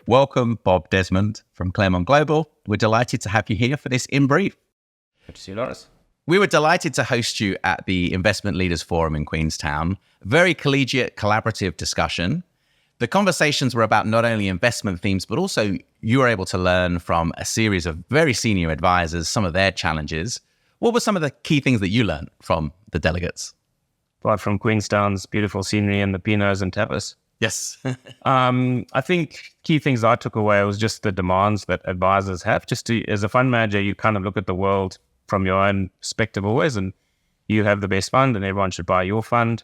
Welcome, Bob Desmond from Claremont Global. We're delighted to have you here for this INBrief. Good to see you, Laurence. We were delighted to host you at the Investment Leaders Forum in Queenstown. Very collegiate, collaborative discussion. The conversations were about not only investment themes, but also you were able to learn from a series of very senior advisors, some of their challenges. What were some of the key things that you learned from the delegates? Apart from Queenstown's beautiful scenery and the Pinots and tapas. Yes. I think key things I took away was just the demands that advisors have. As a fund manager, you kind of look at the world from your own perspective always, and you have the best fund and everyone should buy your fund.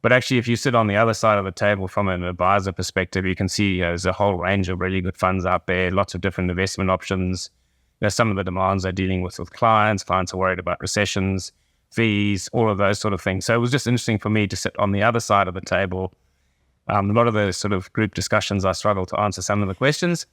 But actually, if you sit on the other side of the table from an advisor perspective, you can see there's a whole range of really good funds out there, lots of different investment options. Some of the demands they're dealing with clients. Clients are worried about recessions, fees, all of those sort of things. So it was just interesting for me to sit on the other side of the table. A lot of the sort of group discussions, I struggled to answer some of the questions.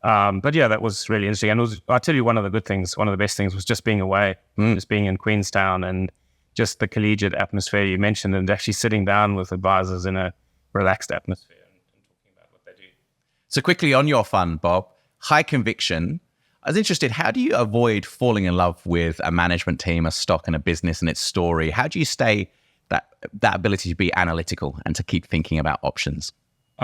But yeah, that was really interesting. And I'll tell you one of the good things, one of the best things was just being away, just being in Queenstown and just the collegiate atmosphere you mentioned, and actually sitting down with advisors in a relaxed atmosphere and talking about what they do. So quickly on your fund, Bob, high conviction. I was interested, how do you avoid falling in love with a management team, a stock and a business and its story? How do you stay that ability to be analytical and to keep thinking about options?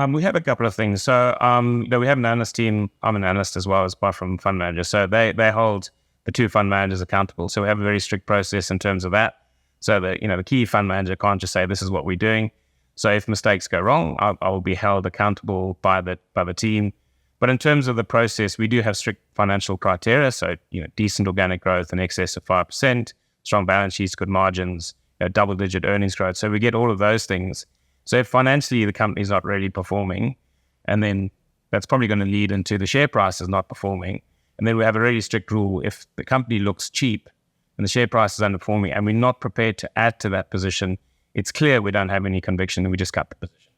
We have a couple of things. So, we have an analyst team. I'm an analyst as well, apart from fund manager. So they hold the two fund managers accountable. So we have a very strict process in terms of that. So the key fund manager can't just say, this is what we're doing. So if mistakes go wrong, I will be held accountable by the team. But in terms of the process, we do have strict financial criteria. So, decent organic growth in excess of 5%, strong balance sheets, good margins, double-digit earnings growth. So we get all of those things. So if financially the company's not really performing, and then that's probably going to lead into the share price is not performing. And then we have a really strict rule. If the company looks cheap and the share price is underperforming and we're not prepared to add to that position, it's clear we don't have any conviction and we just cut the position.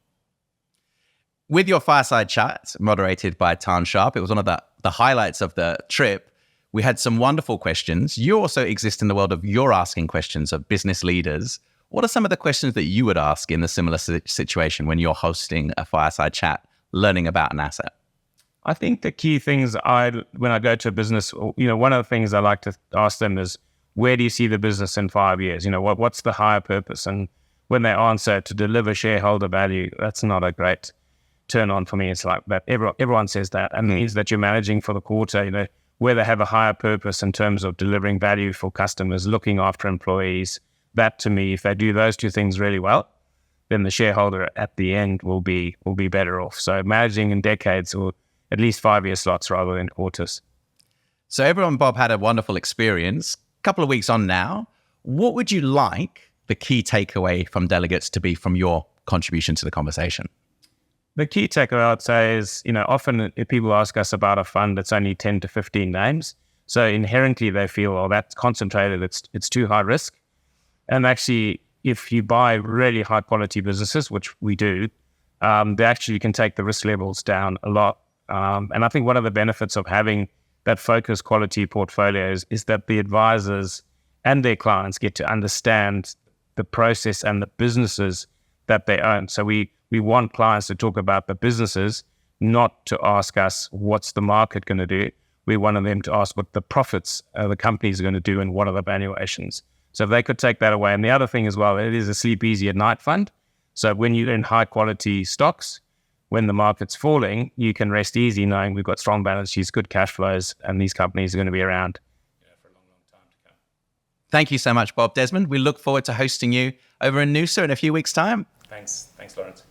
With your fireside chat, moderated by Tan Sharp, it was one of the highlights of the trip. We had some wonderful questions. You also exist in the world of you're asking questions of business leaders. What are some of the questions that you would ask in a similar situation when you're hosting a fireside chat, learning about an asset? I think the key things when I go to a business, one of the things I like to ask them is, where do you see the business in 5 years? What's the higher purpose? And when they answer to deliver shareholder value, that's not a great turn on for me. It's like that. Everyone says that. And it means that you're managing for the quarter, where they have a higher purpose in terms of delivering value for customers, looking after employees. That to me, if they do those two things really well, then the shareholder at the end will be better off. So managing in decades or at least 5-year slots rather than quarters. So everyone, Bob, had a wonderful experience. A couple of weeks on now, what would you like the key takeaway from delegates to be from your contribution to the conversation? The key takeaway I'd say is, often if people ask us about a fund, it's only 10 to 15 names. So inherently they feel, that's concentrated, it's too high risk. And actually, if you buy really high quality businesses, which we do, they actually can take the risk levels down a lot. And I think one of the benefits of having that focused quality portfolios is that the advisors and their clients get to understand the process and the businesses that they own. So we want clients to talk about the businesses, not to ask us what's the market going to do. We want them to ask what the profits of the companies are going to do and what are the valuations. So if they could take that away. And the other thing as well, it is a sleep easy at night fund. So when you're in high quality stocks, when the market's falling, you can rest easy knowing we've got strong balance sheets, good cash flows, and these companies are going to be around for a long, long time to come. Thank you so much, Bob Desmond. We look forward to hosting you over in Noosa in a few weeks' time. Thanks, Laurence.